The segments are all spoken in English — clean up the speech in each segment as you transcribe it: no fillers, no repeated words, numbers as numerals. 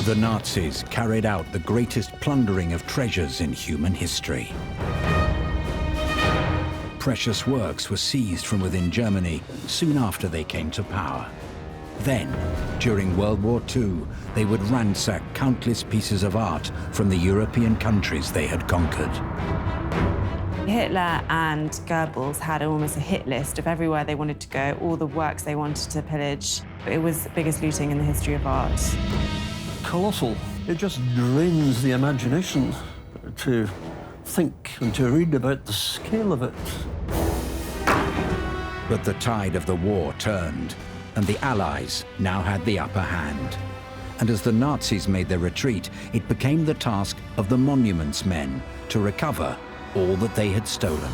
The Nazis carried out the greatest plundering of treasures in human history. Precious works were seized from within Germany soon after they came to power. Then, during World War II, they would ransack countless pieces of art from the European countries they had conquered. Hitler and Goebbels had almost a hit list of everywhere they wanted to go, all the works they wanted to pillage. It was the biggest looting in the history of art. Colossal. It just drains the imagination to think and to read about the scale of it. But the tide of the war turned, and the Allies now had the upper hand. And as the Nazis made their retreat, it became the task of the monuments men to recover all that they had stolen.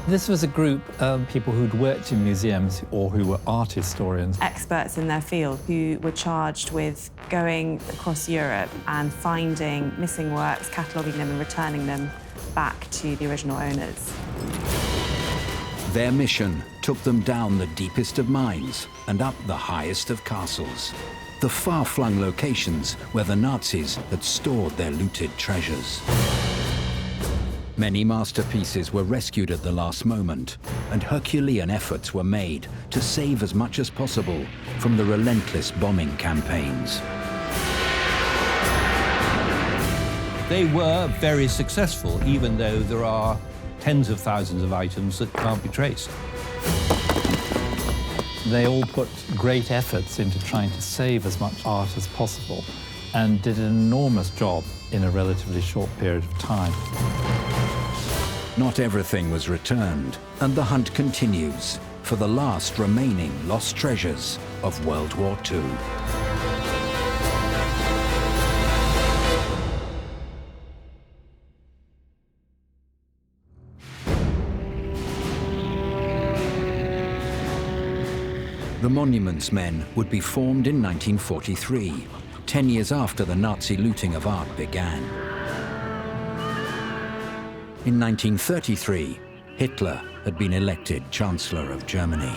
This was a group of people who'd worked in museums or who were art historians. Experts in their field who were charged with going across Europe and finding missing works, cataloguing them and returning them back to the original owners. Their mission took them down the deepest of mines and up the highest of castles, the far-flung locations where the Nazis had stored their looted treasures. Many masterpieces were rescued at the last moment, and Herculean efforts were made to save as much as possible from the relentless bombing campaigns. They were very successful, even though there are tens of thousands of items that can't be traced. They all put great efforts into trying to save as much art as possible and did an enormous job in a relatively short period of time. Not everything was returned, and the hunt continues for the last remaining lost treasures of World War II. The Monuments Men would be formed in 1943, 10 years after the Nazi looting of art began. In 1933, Hitler had been elected Chancellor of Germany.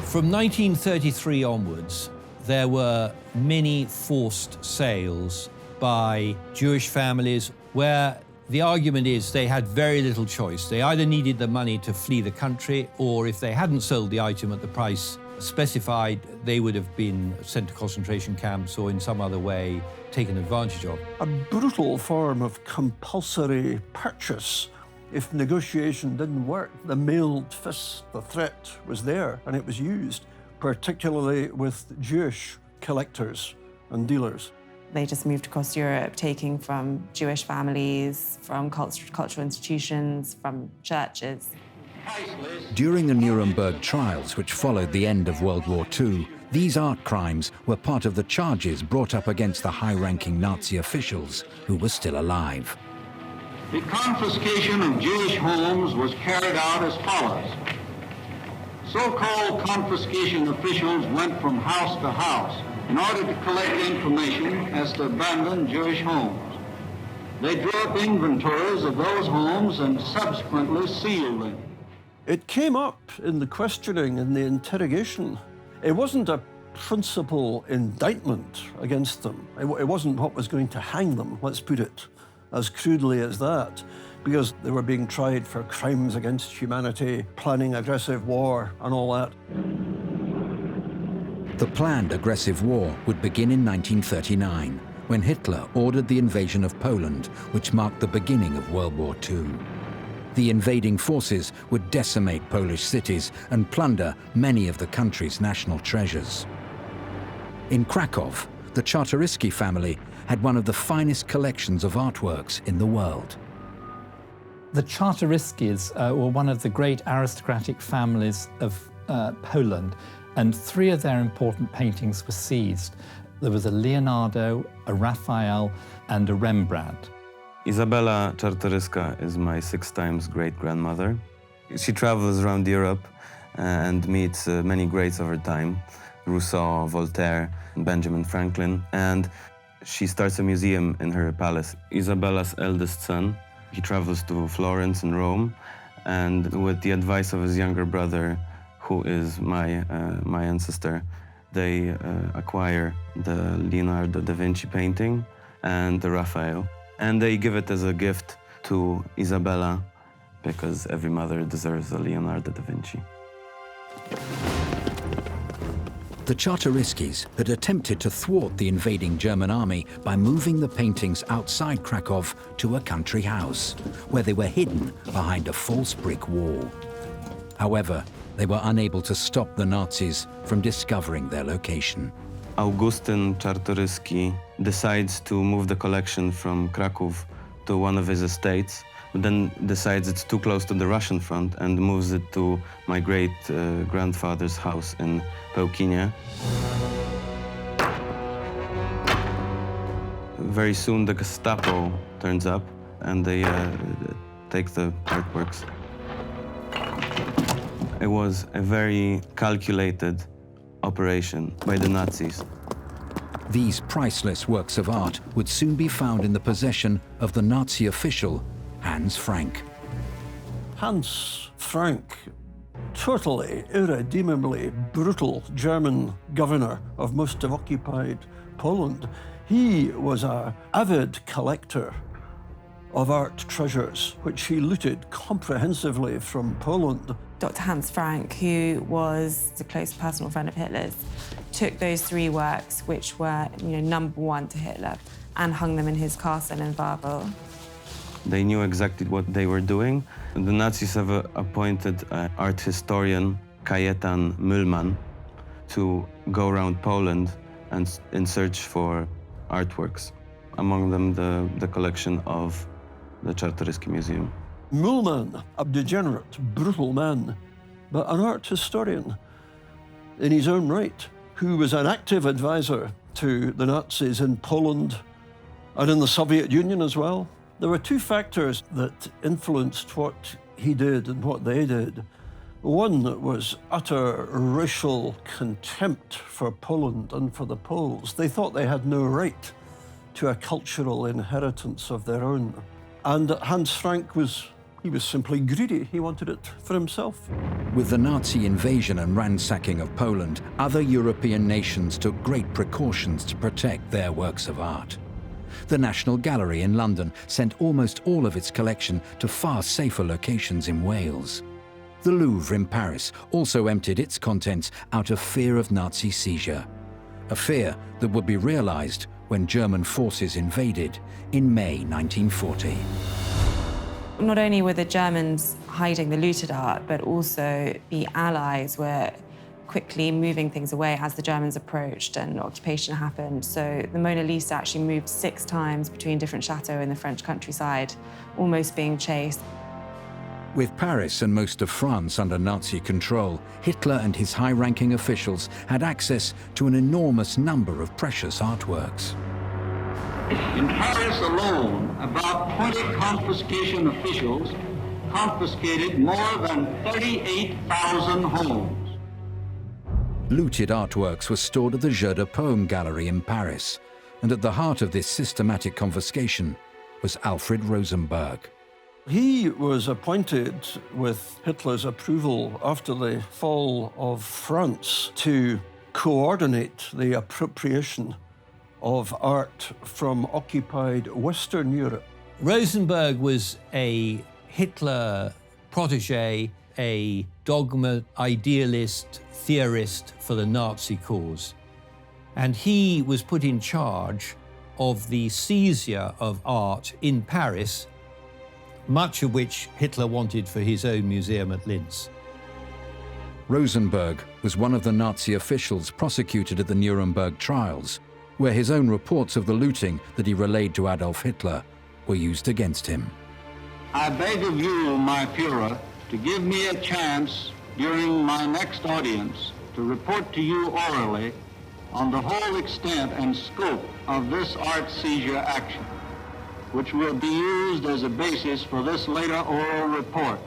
From 1933 onwards, there were many forced sales by Jewish families where the argument is they had very little choice. They either needed the money to flee the country, or if they hadn't sold the item at the price specified, they would have been sent to concentration camps or in some other way taken advantage of. A brutal form of compulsory purchase. If negotiation didn't work, the mailed fist, the threat was there, and it was used, particularly with Jewish collectors and dealers. They just moved across Europe, taking from Jewish families, from cultural institutions, from churches. During the Nuremberg trials, which followed the end of World War II, these art crimes were part of the charges brought up against the high-ranking Nazi officials who were still alive. The confiscation of Jewish homes was carried out as follows. So-called confiscation officials went from house to house in order to collect information as to abandoned Jewish homes. They drew up inventories of those homes and subsequently sealed them. It came up in the questioning and the interrogation. It wasn't a principal indictment against them. It wasn't what was going to hang them, let's put it as crudely as that, because they were being tried for crimes against humanity, planning aggressive war and all that. The planned aggressive war would begin in 1939, when Hitler ordered the invasion of Poland, which marked the beginning of World War II. The invading forces would decimate Polish cities and plunder many of the country's national treasures. In Krakow, the Czartoryski family had one of the finest collections of artworks in the world. The Czartoryskis were one of the great aristocratic families of Poland, and 3 of their important paintings were seized. There was a Leonardo, a Raphael, and a Rembrandt. Izabela Czartoryska is my 6 times great-grandmother. She travels around Europe and meets many greats of her time, Rousseau, Voltaire, Benjamin Franklin, and she starts a museum in her palace. Izabela's eldest son, he travels to Florence and Rome, and with the advice of his younger brother, who is my ancestor, they acquire the Leonardo da Vinci painting and the Raphael, and they give it as a gift to Isabella, because every mother deserves a Leonardo da Vinci. The Czartoryskis had attempted to thwart the invading German army by moving the paintings outside Krakow to a country house, where they were hidden behind a false brick wall. However, they were unable to stop the Nazis from discovering their location. Augustyn Czartoryski decides to move the collection from Krakow to one of his estates, but then decides it's too close to the Russian front and moves it to my great-grandfather's house in Pełkinie. Very soon the Gestapo turns up and they take the artworks. It was a very calculated operation by the Nazis. These priceless works of art would soon be found in the possession of the Nazi official Hans Frank. Hans Frank, totally, irredeemably brutal German governor of most of occupied Poland, he was an avid collector of art treasures, which he looted comprehensively from Poland. Dr. Hans Frank, who was a close personal friend of Hitler's, took those three works, which were #1 to Hitler, and hung them in his castle in Wawel. They knew exactly what they were doing. The Nazis have appointed art historian Kajetan Müllmann to go around Poland and in search for artworks, among them the collection of the Czartoryski Museum. Müllmann, a degenerate, brutal man, but an art historian in his own right, who was an active advisor to the Nazis in Poland and in the Soviet Union as well. There were two factors that influenced what he did and what they did. One was utter racial contempt for Poland and for the Poles. They thought they had no right to a cultural inheritance of their own. And Hans Frank was simply greedy. He wanted it for himself. With the Nazi invasion and ransacking of Poland, other European nations took great precautions to protect their works of art. The National Gallery in London sent almost all of its collection to far safer locations in Wales. The Louvre in Paris also emptied its contents out of fear of Nazi seizure, a fear that would be realized when German forces invaded in May 1940. Not only were the Germans hiding the looted art, but also the Allies were quickly moving things away as the Germans approached and occupation happened. So the Mona Lisa actually moved 6 times between different chateaux in the French countryside, almost being chased. With Paris and most of France under Nazi control, Hitler and his high-ranking officials had access to an enormous number of precious artworks. In Paris alone, about 20 confiscation officials confiscated more than 38,000 homes. Looted artworks were stored at the Jeu de Paume Gallery in Paris, and at the heart of this systematic confiscation was Alfred Rosenberg. He was appointed with Hitler's approval after the fall of France to coordinate the appropriation of art from occupied Western Europe. Rosenberg was a Hitler protege, a dogma idealist, theorist for the Nazi cause. And he was put in charge of the seizure of art in Paris, much of which Hitler wanted for his own museum at Linz. Rosenberg was one of the Nazi officials prosecuted at the Nuremberg trials, where his own reports of the looting that he relayed to Adolf Hitler were used against him. I beg of you, my Führer, to give me a chance during my next audience to report to you orally on the whole extent and scope of this art seizure action, which will be used as a basis for this later oral report,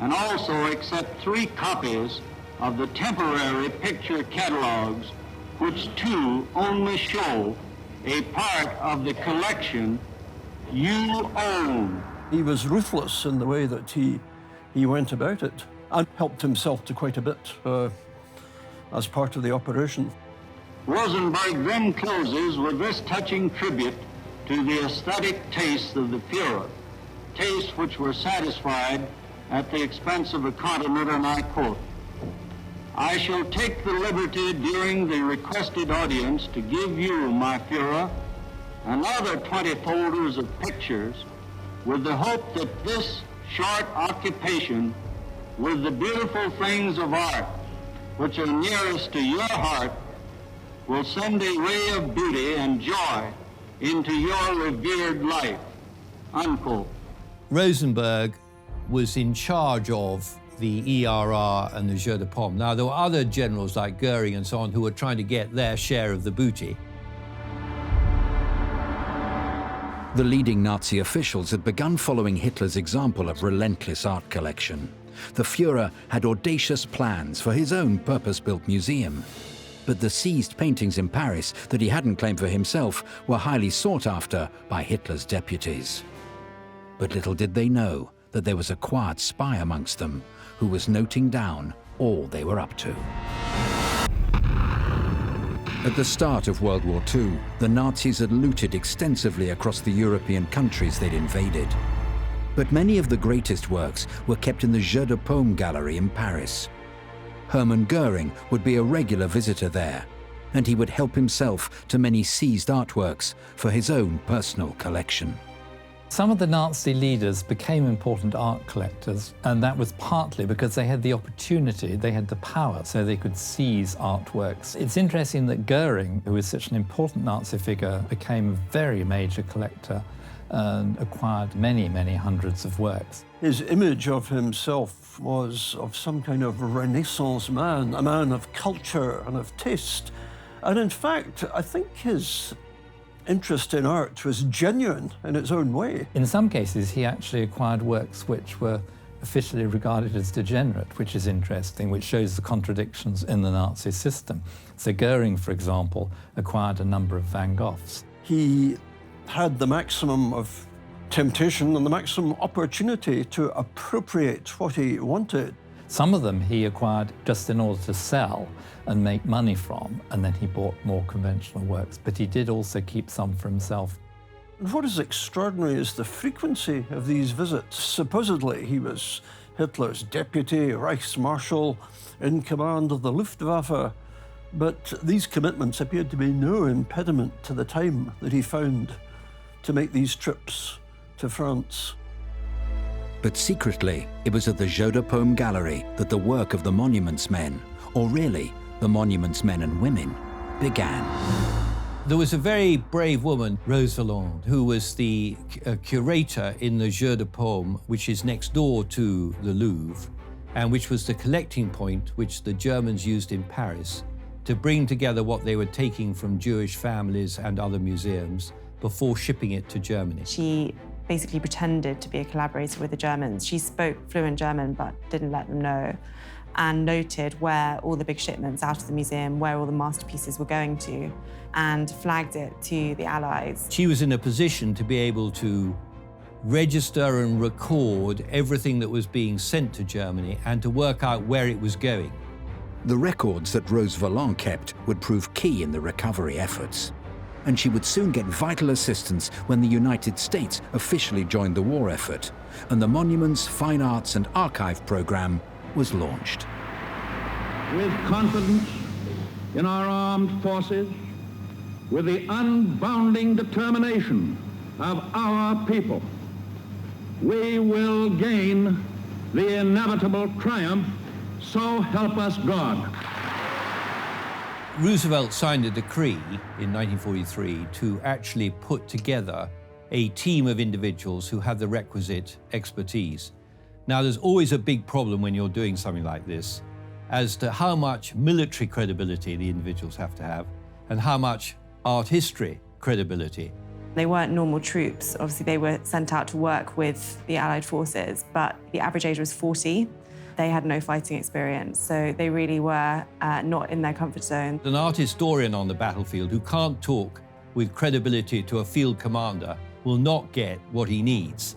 and also accept 3 copies of the temporary picture catalogs, which too only show a part of the collection you own. He was ruthless in the way that he went about it, and helped himself to quite a bit. as part of the operation. Rosenberg then closes with this touching tribute to the aesthetic tastes of the Führer, tastes which were satisfied at the expense of the continent, and I quote, "I shall take the liberty during the requested audience to give you, my Führer, another 20 folders of pictures with the hope that this short occupation with the beautiful things of art which are nearest to your heart will send a ray of beauty and joy into your revered life," unquote. Rosenberg was in charge of the ERR and the Jeu de Paume. Now, there were other generals like Goering and so on who were trying to get their share of the booty. The leading Nazi officials had begun following Hitler's example of relentless art collection. The Führer had audacious plans for his own purpose-built museum. But the seized paintings in Paris that he hadn't claimed for himself were highly sought after by Hitler's deputies. But little did they know that there was a quiet spy amongst them who was noting down all they were up to. At the start of World War II, the Nazis had looted extensively across the European countries they'd invaded. But many of the greatest works were kept in the Jeu de Paume gallery in Paris. Hermann Goering would be a regular visitor there, and he would help himself to many seized artworks for his own personal collection. Some of the Nazi leaders became important art collectors, and that was partly because they had the opportunity, they had the power, so they could seize artworks. It's interesting that Goering, who was such an important Nazi figure, became a very major collector and acquired many, many hundreds of works. His image of himself was of some kind of Renaissance man, a man of culture and of taste. And in fact, I think his interest in art was genuine in its own way. In some cases, he actually acquired works which were officially regarded as degenerate, which is interesting, which shows the contradictions in the Nazi system. So Goering, for example, acquired a number of Van Goghs. He had the maximum of temptation and the maximum opportunity to appropriate what he wanted. Some of them he acquired just in order to sell and make money from, and then he bought more conventional works, but he did also keep some for himself. What is extraordinary is the frequency of these visits. Supposedly he was Hitler's deputy, Reichsmarshal, in command of the Luftwaffe, but these commitments appeared to be no impediment to the time that he found to make these trips to France. But secretly, it was at the Jeu de Paume gallery that the work of the Monuments Men, or really, the Monuments Men and Women, began. There was a very brave woman, Rose Valland, who was the curator in the Jeu de Paume, which is next door to the Louvre, and which was the collecting point which the Germans used in Paris to bring together what they were taking from Jewish families and other museums before shipping it to Germany. She basically pretended to be a collaborator with the Germans. She spoke fluent German but didn't let them know, and noted where all the big shipments out of the museum, where all the masterpieces were going to, and flagged it to the Allies. She was in a position to be able to register and record everything that was being sent to Germany and to work out where it was going. The records that Rose Valland kept would prove key in the recovery efforts, and she would soon get vital assistance when the United States officially joined the war effort, and the Monuments, Fine Arts and Archive program was launched. With confidence in our armed forces, with the unbounding determination of our people, we will gain the inevitable triumph, so help us God. Roosevelt signed a decree in 1943 to actually put together a team of individuals who had the requisite expertise. Now, there's always a big problem when you're doing something like this as to how much military credibility the individuals have to have and how much art history credibility. They weren't normal troops. Obviously, they were sent out to work with the Allied forces, but the average age was 40. They had no fighting experience, so they really were not in their comfort zone. An art historian on the battlefield who can't talk with credibility to a field commander will not get what he needs.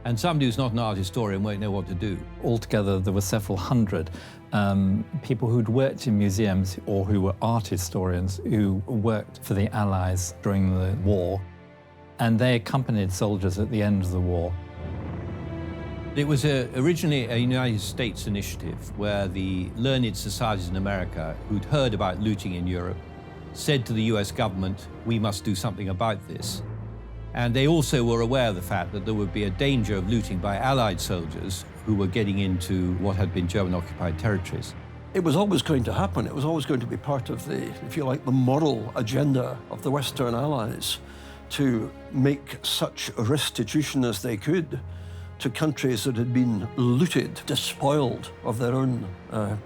And somebody who's not an art historian won't know what to do. Altogether, there were several hundred people who'd worked in museums or who were art historians who worked for the Allies during the war, and they accompanied soldiers at the end of the war. It was originally a United States initiative where the learned societies in America who'd heard about looting in Europe said to the US government, we must do something about this. And they also were aware of the fact that there would be a danger of looting by Allied soldiers who were getting into what had been German-occupied territories. It was always going to happen. It was always going to be part of the, if you like, the moral agenda of the Western Allies to make such restitution as they could to countries that had been looted, despoiled of their own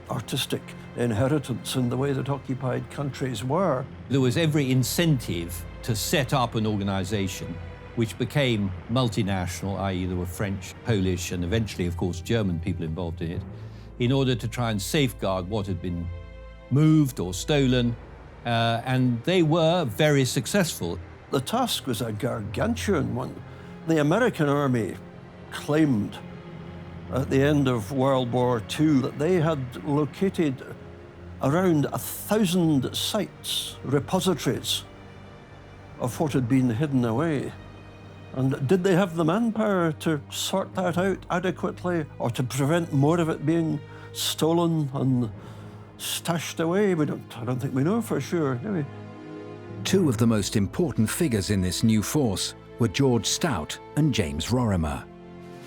artistic inheritance in the way that occupied countries were. There was every incentive to set up an organization which became multinational, i.e. there were French, Polish, and eventually, of course, German people involved in it, in order to try and safeguard what had been moved or stolen, and they were very successful. The task was a gargantuan one. The American army claimed at the end of World War II that they had located around 1,000 sites, repositories, of what had been hidden away. And did they have the manpower to sort that out adequately or to prevent more of it being stolen and stashed away? I don't think we know for sure, do we? Two of the most important figures in this new force were George Stout and James Rorimer.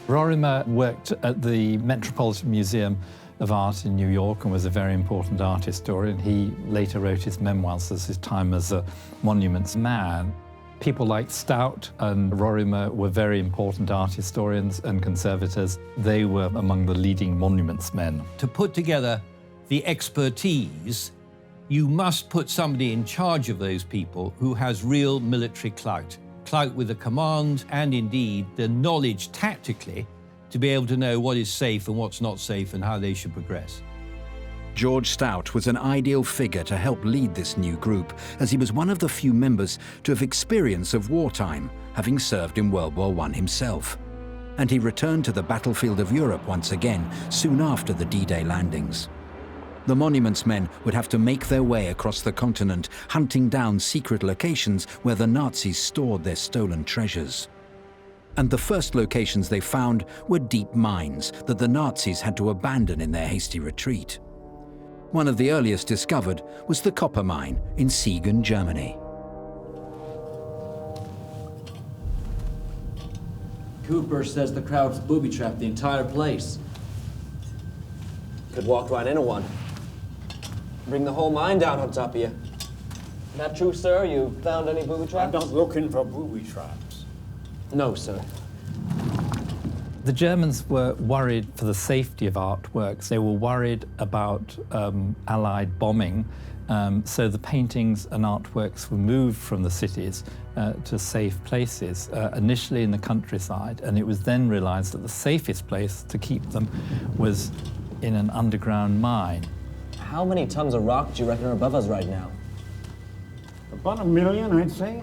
Rorimer worked at the Metropolitan Museum of Art in New York and was a very important art historian. He later wrote his memoirs as his time as a monuments man. People like Stout and Rorimer were very important art historians and conservators. They were among the leading monuments men. To put together the expertise, you must put somebody in charge of those people who has real military clout with the command and indeed the knowledge tactically to be able to know what is safe and what's not safe and how they should progress. George Stout was an ideal figure to help lead this new group, as he was one of the few members to have experience of wartime, having served in World War I himself. And he returned to the battlefield of Europe once again, soon after the D-Day landings. The monuments men would have to make their way across the continent, hunting down secret locations where the Nazis stored their stolen treasures. And the first locations they found were deep mines that the Nazis had to abandon in their hasty retreat. One of the earliest discovered was the copper mine in Siegen, Germany. Cooper says the crowds booby-trapped the entire place. Could walk right into one. Bring the whole mine down on top of you. That true, sir? You found any booby traps? I'm not looking for booby traps. No, sir. The Germans were worried for the safety of artworks. They were worried about Allied bombing, so the paintings and artworks were moved from the cities to safe places, initially in the countryside, and it was then realized that the safest place to keep them was in an underground mine. How many tons of rock do you reckon are above us right now? About 1 million, I'd say.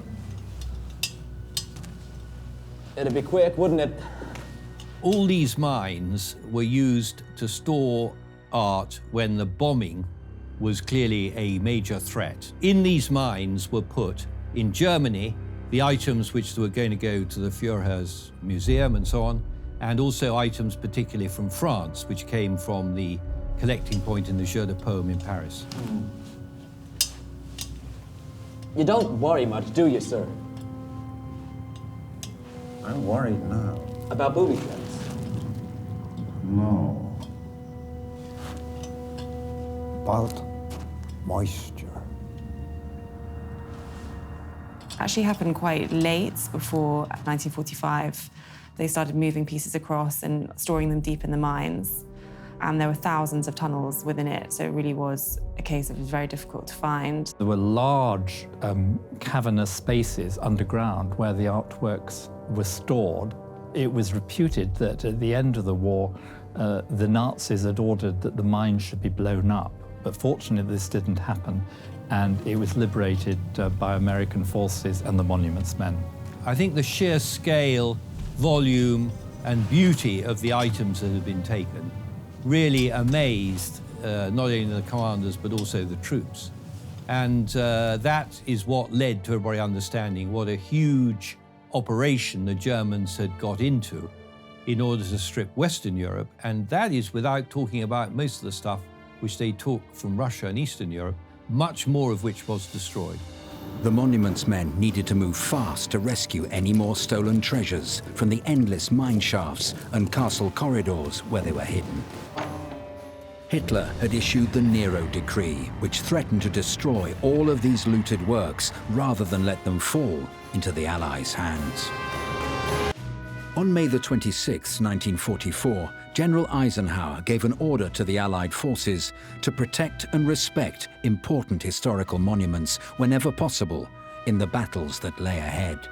It'd be quick, wouldn't it? All these mines were used to store art when the bombing was clearly a major threat. In these mines were put, in Germany, the items which were going to go to the Führer's museum and so on, and also items particularly from France, which came from the collecting point in the Jeu de Paume in Paris. You don't worry much, do you, sir? I'm worried now. About booby traps? No. About moisture. Actually happened quite late, before 1945. They started moving pieces across and storing them deep in the mines. And there were thousands of tunnels within it, so it really was a case of it was very difficult to find. There were large cavernous spaces underground where the artworks were stored. It was reputed that at the end of the war, the Nazis had ordered that the mine should be blown up. But fortunately, this didn't happen, and it was liberated by American forces and the monuments men. I think the sheer scale, volume, and beauty of the items that had been taken really amazed not only the commanders but also the troops. And that is what led to everybody understanding what a huge operation the Germans had got into in order to strip Western Europe, and that is without talking about most of the stuff which they took from Russia and Eastern Europe, much more of which was destroyed. The monuments men needed to move fast to rescue any more stolen treasures from the endless mine shafts and castle corridors where they were hidden. Hitler had issued the Nero Decree, which threatened to destroy all of these looted works rather than let them fall into the Allies' hands. On May the 26th, 1944, General Eisenhower gave an order to the Allied forces to protect and respect important historical monuments whenever possible in the battles that lay ahead.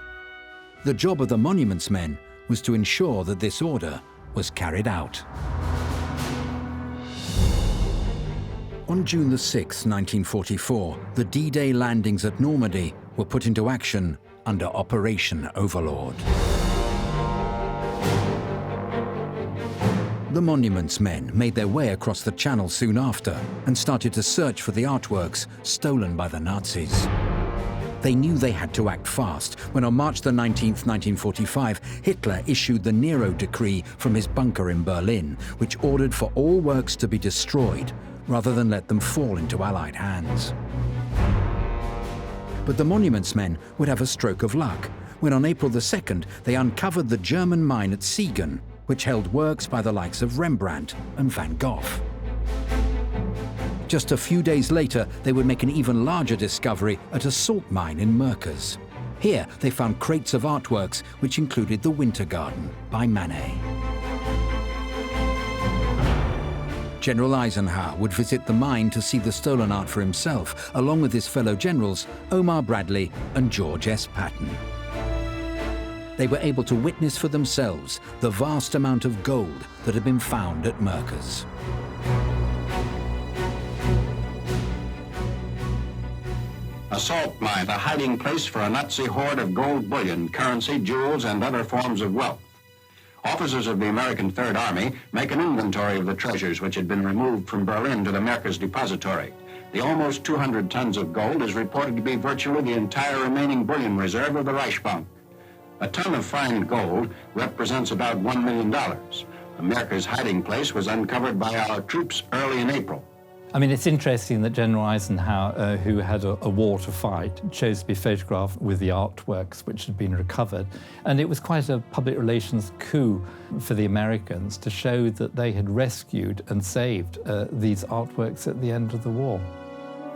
The job of the monuments men was to ensure that this order was carried out. On June the 6th, 1944, the D-Day landings at Normandy were put into action under Operation Overlord. The monuments men made their way across the Channel soon after and started to search for the artworks stolen by the Nazis. They knew they had to act fast when on March the 19th, 1945, Hitler issued the Nero Decree from his bunker in Berlin, which ordered for all works to be destroyed rather than let them fall into Allied hands. But the monuments men would have a stroke of luck when on April the 2nd they uncovered the German mine at Siegen, which held works by the likes of Rembrandt and Van Gogh. Just a few days later, they would make an even larger discovery at a salt mine in Merkers. Here, they found crates of artworks, which included The Winter Garden by Manet. General Eisenhower would visit the mine to see the stolen art for himself, along with his fellow generals, Omar Bradley and George S. Patton. They were able to witness for themselves the vast amount of gold that had been found at Merkers. A salt mine, a hiding place for a Nazi hoard of gold bullion, currency, jewels, and other forms of wealth. Officers of the American Third Army make an inventory of the treasures which had been removed from Berlin to the Merkers depository. The almost 200 tons of gold is reported to be virtually the entire remaining bullion reserve of the Reichsbank. A ton of fine gold represents about $1 million. The Merkers hiding place was uncovered by our troops early in April. I mean, it's interesting that General Eisenhower, who had a war to fight, chose to be photographed with the artworks which had been recovered. And it was quite a public relations coup for the Americans to show that they had rescued and saved these artworks at the end of the war.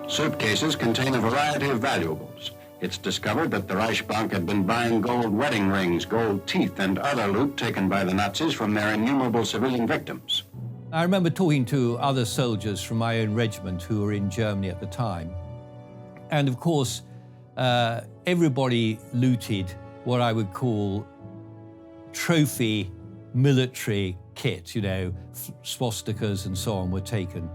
Suitcases contain a variety of valuables. It's discovered that the Reichsbank had been buying gold wedding rings, gold teeth, and other loot taken by the Nazis from their innumerable civilian victims. I remember talking to other soldiers from my own regiment who were in Germany at the time. And of course, everybody looted what I would call trophy military kit, you know, swastikas and so on were taken.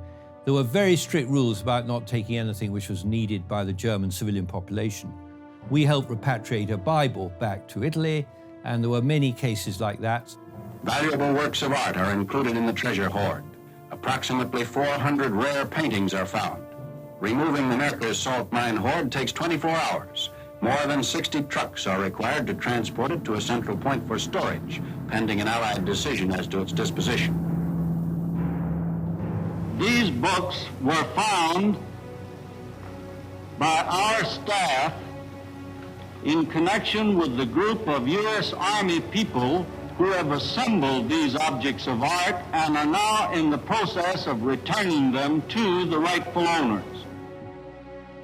There were very strict rules about not taking anything which was needed by the German civilian population. We helped repatriate a Bible back to Italy, and there were many cases like that. Valuable works of art are included in the treasure hoard. Approximately 400 rare paintings are found. Removing the Merkers salt mine hoard takes 24 hours. More than 60 trucks are required to transport it to a central point for storage, pending an Allied decision as to its disposition. These books were found by our staff in connection with the group of U.S. Army people who have assembled these objects of art and are now in the process of returning them to the rightful owners.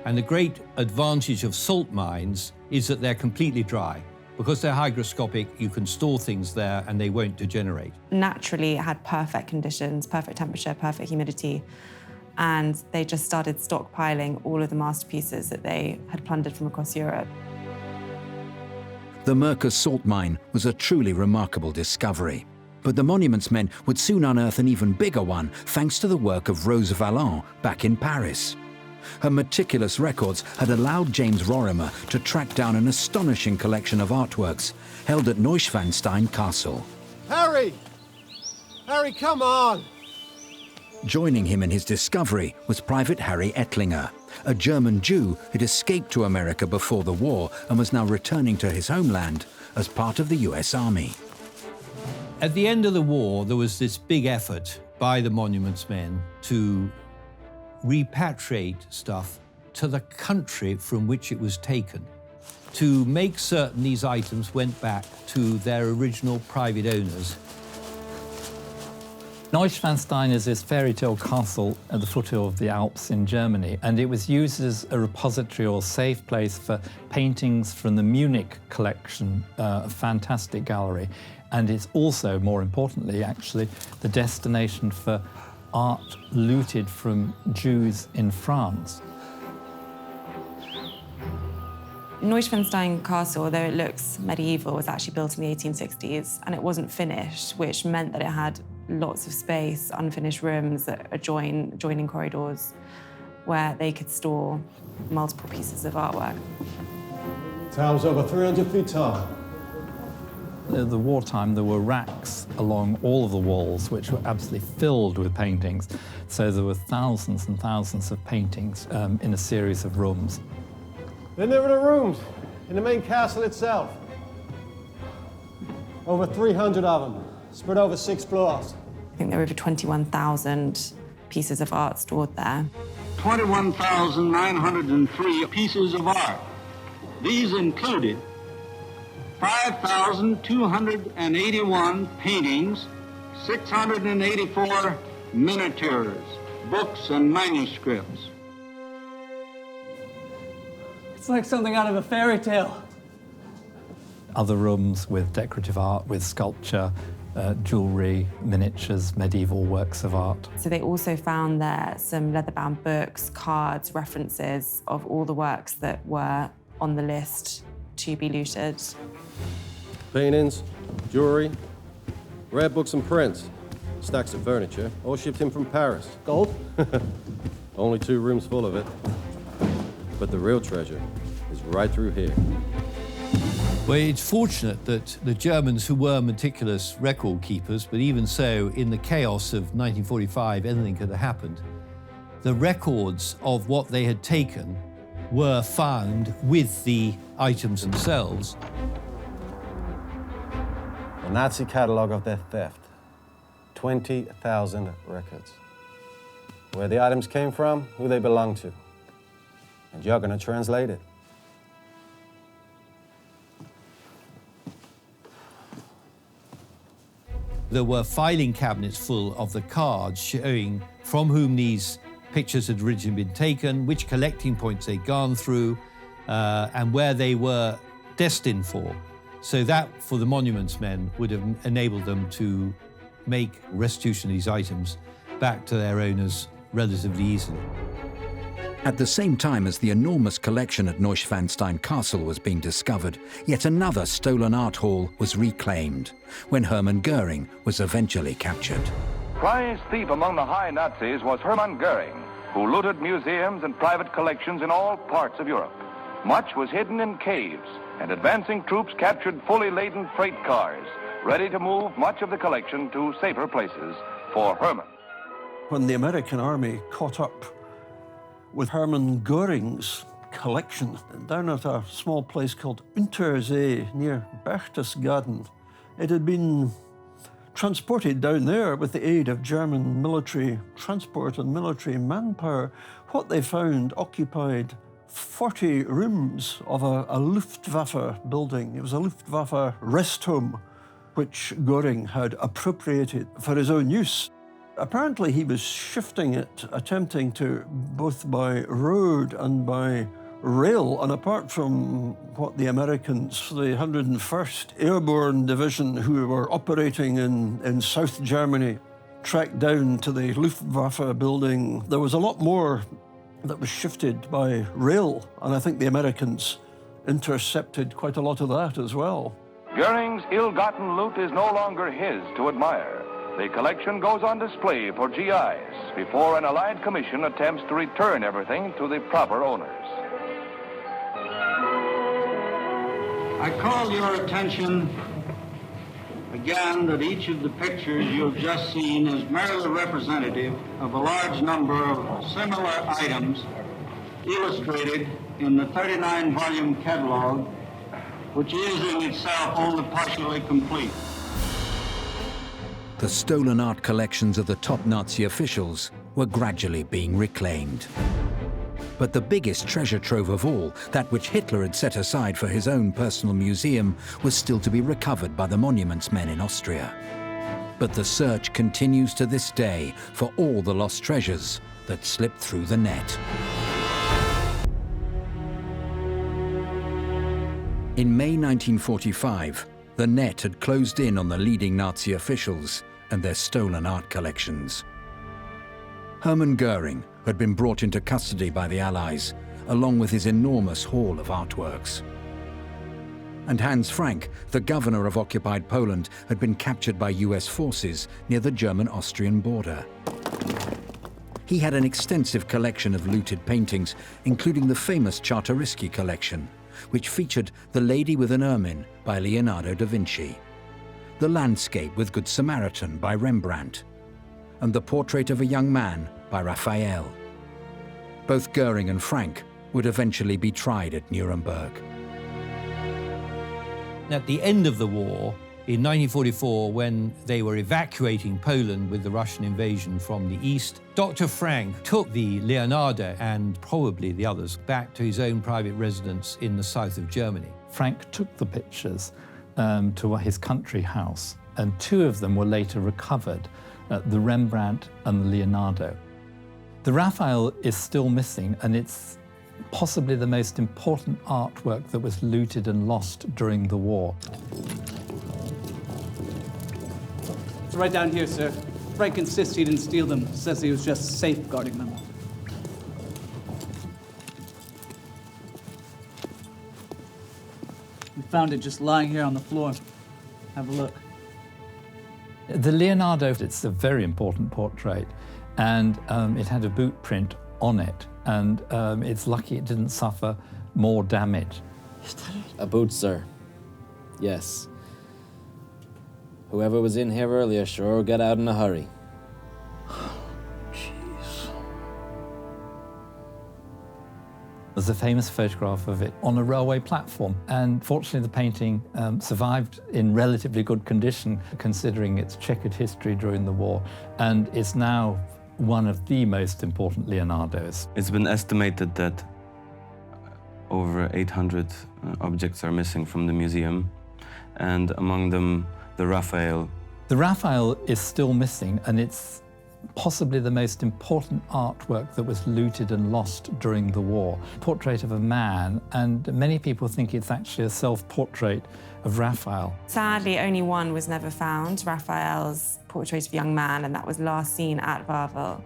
And the great advantage of salt mines is that they're completely dry. Because they're hygroscopic, you can store things there and they won't degenerate. Naturally, it had perfect conditions, perfect temperature, perfect humidity, and they just started stockpiling all of the masterpieces that they had plundered from across Europe. The Merkers salt mine was a truly remarkable discovery. But the monuments men would soon unearth an even bigger one thanks to the work of Rose Valland back in Paris. Her meticulous records had allowed James Rorimer to track down an astonishing collection of artworks held at Neuschwanstein Castle. Harry! Harry, come on! Joining him in his discovery was Private Harry Ettlinger, a German Jew who'd escaped to America before the war and was now returning to his homeland as part of the US Army. At the end of the war, there was this big effort by the monuments men to repatriate stuff to the country from which it was taken, to make certain these items went back to their original private owners. Neuschwanstein is this fairy tale castle at the foot of the Alps in Germany, and it was used as a repository or safe place for paintings from the Munich collection, a fantastic gallery. And it's also, more importantly, actually, the destination for art looted from Jews in France. Neuschwanstein Castle, although it looks medieval, was actually built in the 1860s, and it wasn't finished, which meant that it had lots of space, unfinished rooms that adjoining corridors where they could store multiple pieces of artwork. The tower's over 300 feet tall. In the wartime, there were racks along all of the walls which were absolutely filled with paintings. So there were thousands and thousands of paintings in a series of rooms. Then there were the rooms in the main castle itself. Over 300 of them, spread over 6 floors. I think there were over 21,000 pieces of art stored there. 21,903 pieces of art. These included 5,281 paintings, 684 miniatures, books and manuscripts. It's like something out of a fairy tale. Other rooms with decorative art, with sculpture, jewellery, miniatures, medieval works of art. So they also found there some leather-bound books, cards, references of all the works that were on the list to be looted. Paintings, jewelry, rare books and prints, stacks of furniture, all shipped in from Paris. Gold? Only 2 rooms full of it. But the real treasure is right through here. Well, it's fortunate that the Germans, who were meticulous record keepers, but even so, in the chaos of 1945, anything could have happened. The records of what they had taken were found with the items themselves. A Nazi catalogue of their theft. 20,000 records. Where the items came from, who they belonged to. And you're going to translate it. There were filing cabinets full of the cards showing from whom these pictures had originally been taken, which collecting points they'd gone through, and where they were destined for. So that, for the monuments men, would have enabled them to make restitution of these items back to their owners relatively easily. At the same time as the enormous collection at Neuschwanstein Castle was being discovered, yet another stolen art hall was reclaimed, when Hermann Goering was eventually captured. Prize thief among the high Nazis was Hermann Goering, who looted museums and private collections in all parts of Europe. Much was hidden in caves, and advancing troops captured fully laden freight cars, ready to move much of the collection to safer places for Hermann. When the American army caught up with Hermann Goering's collection down at a small place called Untersee near Berchtesgaden, it had been transported down there with the aid of German military transport and military manpower. What they found occupied 40 rooms of a Luftwaffe building. It was a Luftwaffe rest home, which Goering had appropriated for his own use. Apparently he was shifting it, attempting to, both by road and by rail, and apart from what the Americans, the 101st Airborne Division, who were operating in South Germany, tracked down to the Luftwaffe building, there was a lot more that was shifted by rail, and I think the Americans intercepted quite a lot of that as well. Goering's ill-gotten loot is no longer his to admire. The collection goes on display for GIs before an Allied commission attempts to return everything to the proper owners. I call your attention again that each of the pictures you've just seen is merely representative of a large number of similar items illustrated in the 39-volume catalog, which is in itself only partially complete. The stolen art collections of the top Nazi officials were gradually being reclaimed. But the biggest treasure trove of all, that which Hitler had set aside for his own personal museum, was still to be recovered by the monuments men in Austria. But the search continues to this day for all the lost treasures that slipped through the net. In May 1945, the net had closed in on the leading Nazi officials and their stolen art collections. Hermann Goering had been brought into custody by the Allies, along with his enormous haul of artworks. And Hans Frank, the governor of occupied Poland, had been captured by US forces near the German-Austrian border. He had an extensive collection of looted paintings, including the famous Czartoryski collection, which featured The Lady with an Ermine by Leonardo da Vinci, The Landscape with Good Samaritan by Rembrandt, and The Portrait of a Young Man by Raphael. Both Goering and Frank would eventually be tried at Nuremberg. At the end of the war, in 1944, when they were evacuating Poland with the Russian invasion from the east, Dr. Frank took the Leonardo and probably the others back to his own private residence in the south of Germany. Frank took the pictures to his country house, and two of them were later recovered, the Rembrandt and the Leonardo. The Raphael is still missing, and it's possibly the most important artwork that was looted and lost during the war. It's right down here, sir. Frank insists he didn't steal them, says he was just safeguarding them. We found it just lying here on the floor. Have a look. The Leonardo, it's a very important portrait, and it had a boot print on it, and it's lucky it didn't suffer more damage. A boot, sir. Yes. Whoever was in here earlier sure got out in a hurry. Jeez. There's a famous photograph of it on a railway platform, and fortunately the painting survived in relatively good condition, considering its checkered history during the war, and is now one of the most important Leonardos. It's been estimated that over 800 objects are missing from the museum, and among them the Raphael. The Raphael is still missing, and it's possibly the most important artwork that was looted and lost during the war. Portrait of a man, and many people think it's actually a self-portrait of Raphael. Sadly, only one was never found, Raphael's Portrait of a Young Man, and that was last seen at Wawel.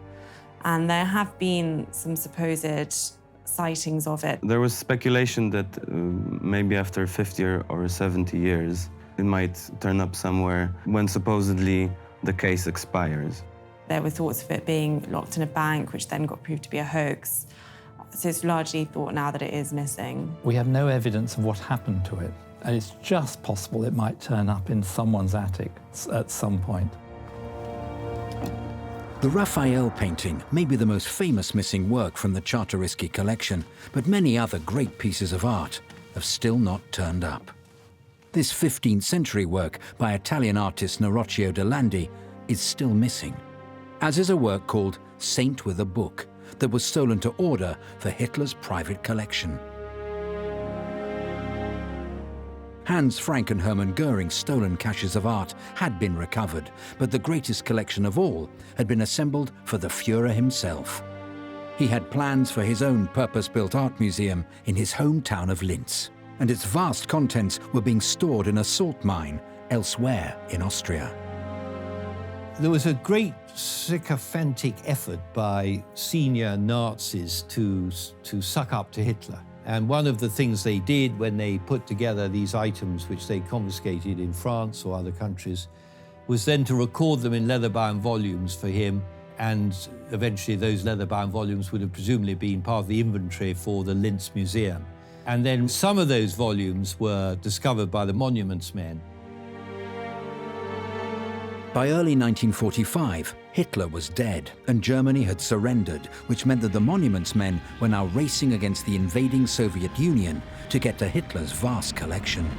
And there have been some supposed sightings of it. There was speculation that maybe after 50 or 70 years, it might turn up somewhere when supposedly the case expires. There were thoughts of it being locked in a bank, which then got proved to be a hoax. So it's largely thought now that it is missing. We have no evidence of what happened to it, and it's just possible it might turn up in someone's attic at some point. The Raphael painting may be the most famous missing work from the Czartoryski collection, but many other great pieces of art have still not turned up. This 15th century work by Italian artist Norocchio de Landi is still missing, as is a work called Saint with a Book that was stolen to order for Hitler's private collection. Hans Frank and Hermann Goering's stolen caches of art had been recovered, but the greatest collection of all had been assembled for the Führer himself. He had plans for his own purpose-built art museum in his hometown of Linz, and its vast contents were being stored in a salt mine elsewhere in Austria. There was a great sycophantic effort by senior Nazis to suck up to Hitler. And one of the things they did when they put together these items which they confiscated in France or other countries was then to record them in leather-bound volumes for him, and eventually those leather-bound volumes would have presumably been part of the inventory for the Linz Museum. And then some of those volumes were discovered by the monuments men. By early 1945, Hitler was dead and Germany had surrendered, which meant that the Monuments Men were now racing against the invading Soviet Union to get to Hitler's vast collection.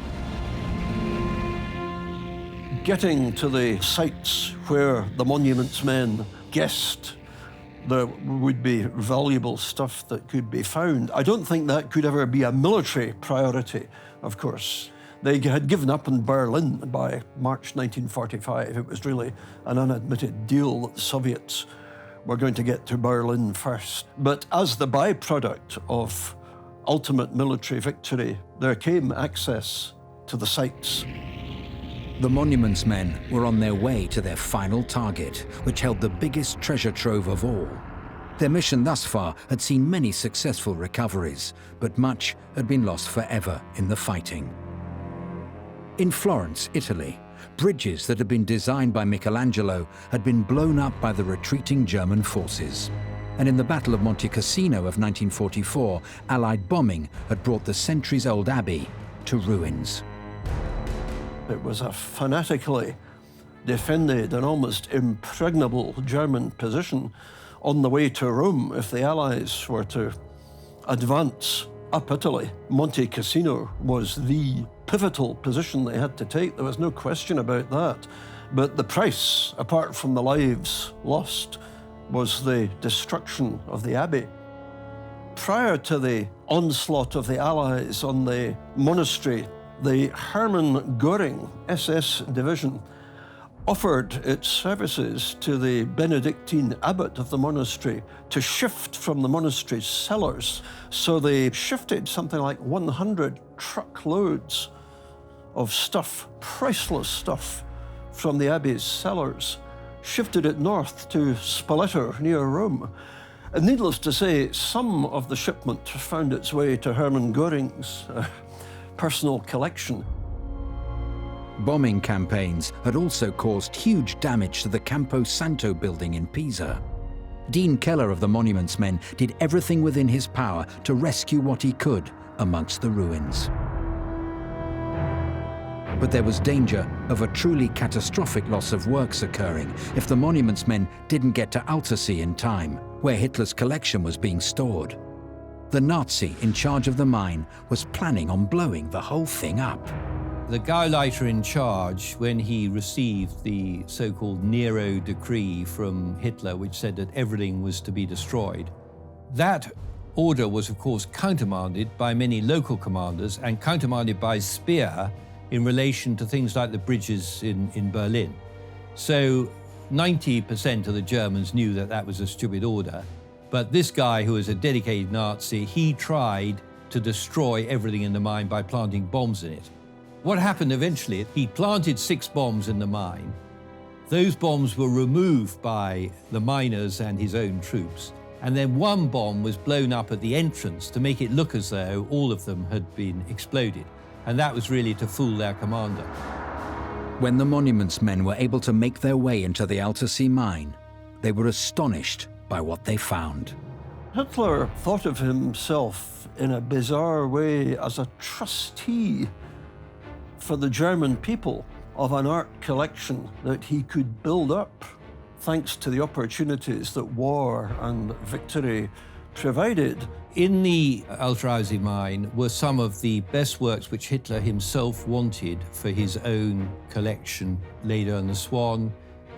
Getting to the sites where the Monuments Men guessed there would be valuable stuff that could be found, I don't think that could ever be a military priority, of course. They had given up in Berlin by March 1945. It was really an unadmitted deal that the Soviets were going to get to Berlin first. But as the byproduct of ultimate military victory, there came access to the sites. The Monuments Men were on their way to their final target, which held the biggest treasure trove of all. Their mission thus far had seen many successful recoveries, but much had been lost forever in the fighting. In Florence, Italy, bridges that had been designed by Michelangelo had been blown up by the retreating German forces. And in the Battle of Monte Cassino of 1944, Allied bombing had brought the centuries-old abbey to ruins. It was a fanatically defended and almost impregnable German position on the way to Rome if the Allies were to advance up Italy. Monte Cassino was the pivotal position they had to take. There was no question about that. But the price, apart from the lives lost, was the destruction of the abbey. Prior to the onslaught of the Allies on the monastery, the Hermann Göring SS division offered its services to the Benedictine abbot of the monastery to shift from the monastery's cellars. So they shifted something like 100 truckloads of stuff, priceless stuff, from the abbey's cellars, shifted it north to Spoleto near Rome. And needless to say, some of the shipment found its way to Hermann Göring's personal collection. Bombing campaigns had also caused huge damage to the Campo Santo building in Pisa. Dean Keller of the Monuments Men did everything within his power to rescue what he could amongst the ruins. But there was danger of a truly catastrophic loss of works occurring if the Monuments Men didn't get to Altersee in time, where Hitler's collection was being stored. The Nazi in charge of the mine was planning on blowing the whole thing up. The Gauleiter in charge, when he received the so-called Nero decree from Hitler, which said that everything was to be destroyed, that order was, of course, countermanded by many local commanders and countermanded by Speer in relation to things like the bridges in Berlin. So 90% of the Germans knew that that was a stupid order. But this guy, who was a dedicated Nazi, he tried to destroy everything in the mine by planting bombs in it. What happened eventually, he planted 6 bombs in the mine. Those bombs were removed by the miners and his own troops. And then 1 bomb was blown up at the entrance to make it look as though all of them had been exploded. And that was really to fool their commander. When the Monuments Men were able to make their way into the Altersee mine, they were astonished by what they found. Hitler thought of himself in a bizarre way as a trustee for the German people of an art collection that he could build up thanks to the opportunities that war and victory provided. In the Altersee mine were some of the best works which Hitler himself wanted for his own collection. Later on the Swan,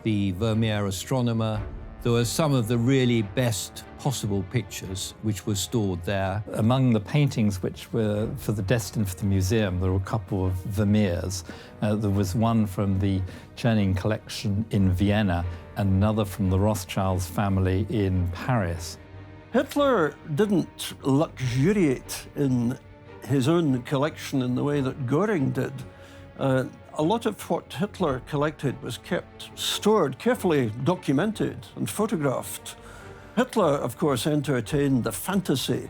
the Vermeer Astronomer. There were some of the really best possible pictures which were stored there. Among the paintings which were destined for the museum, there were a couple of Vermeers. There was one from the Czernin collection in Vienna and another from the Rothschilds family in Paris. Hitler didn't luxuriate in his own collection in the way that Göring did. A lot of what Hitler collected was kept stored, carefully documented and photographed. Hitler, of course, entertained the fantasy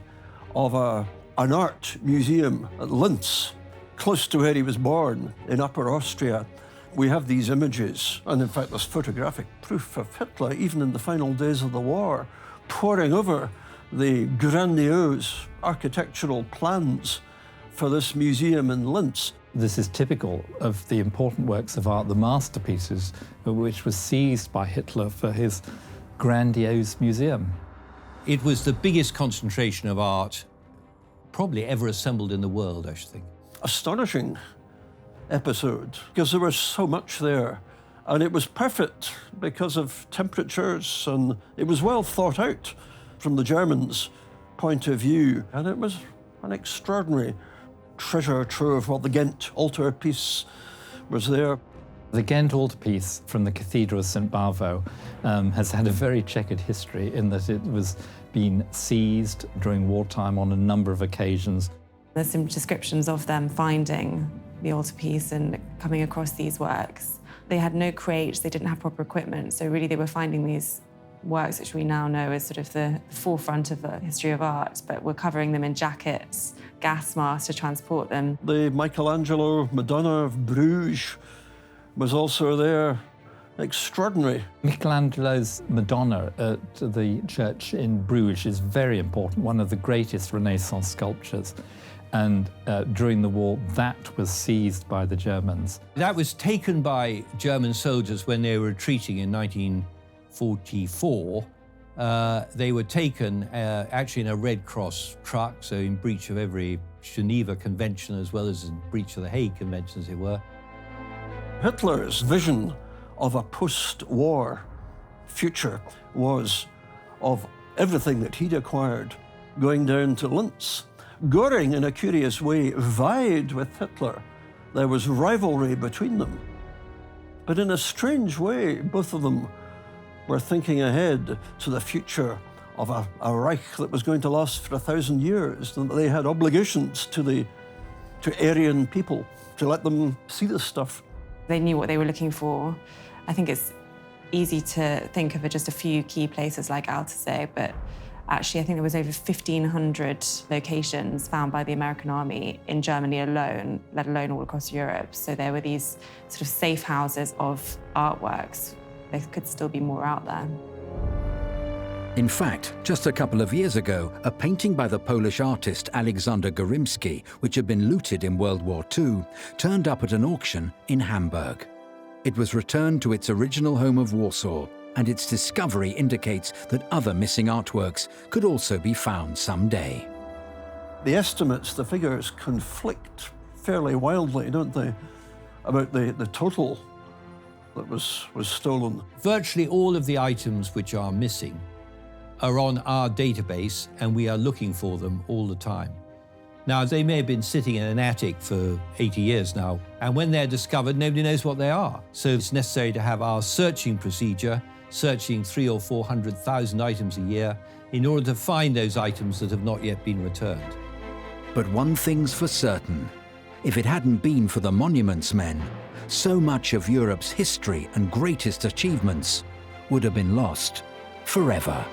of an art museum at Linz, close to where he was born, in Upper Austria. We have these images, and in fact there's photographic proof of Hitler, even in the final days of the war, poring over the grandiose architectural plans for this museum in Linz. This is typical of the important works of art, the masterpieces, which was seized by Hitler for his grandiose museum. It was the biggest concentration of art probably ever assembled in the world, I should think. Astonishing episode, because there was so much there. And it was perfect because of temperatures, and it was well thought out from the Germans' point of view. And it was an extraordinary treasure trove. Well, the Ghent altarpiece was there. The Ghent altarpiece from the Cathedral of St. Bavo has had a very checkered history in that it was being seized during wartime on a number of occasions. There's some descriptions of them finding the altarpiece and coming across these works. They had no crates, they didn't have proper equipment, so really they were finding these works which we now know as sort of the forefront of the history of art, but we're covering them in jackets, gas masks to transport them. The Michelangelo Madonna of Bruges was also there. Extraordinary. Michelangelo's Madonna at the church in Bruges is very important, one of the greatest Renaissance sculptures. And during the war, that was seized by the Germans. That was taken by German soldiers when they were retreating in 1944. They were taken actually in a Red Cross truck, so in breach of every Geneva Convention as well as in breach of the Hague Convention, as it were. Hitler's vision of a post-war future was of everything that he'd acquired going down to Linz. Goering, in a curious way, vied with Hitler. There was rivalry between them. But in a strange way, both of them were thinking ahead to the future of a Reich that was going to last for 1,000 years, and they had obligations to Aryan people to let them see this stuff. They knew what they were looking for. I think it's easy to think of just a few key places like Altazee, but actually I think there was over 1,500 locations found by the American army in Germany alone, let alone all across Europe. So there were these sort of safe houses of artworks. There could still be more out there. In fact, just a couple of years ago, a painting by the Polish artist Alexander Gorimski, which had been looted in World War II, turned up at an auction in Hamburg. It was returned to its original home of Warsaw, and its discovery indicates that other missing artworks could also be found someday. The estimates, the figures conflict fairly wildly, don't they, about the total that was stolen. Virtually all of the items which are missing are on our database, and we are looking for them all the time. Now, they may have been sitting in an attic for 80 years now, and when they're discovered, nobody knows what they are. So it's necessary to have our searching procedure, searching 300,000 or 400,000 items a year in order to find those items that have not yet been returned. But one thing's for certain. If it hadn't been for the Monuments Men, so much of Europe's history and greatest achievements would have been lost forever.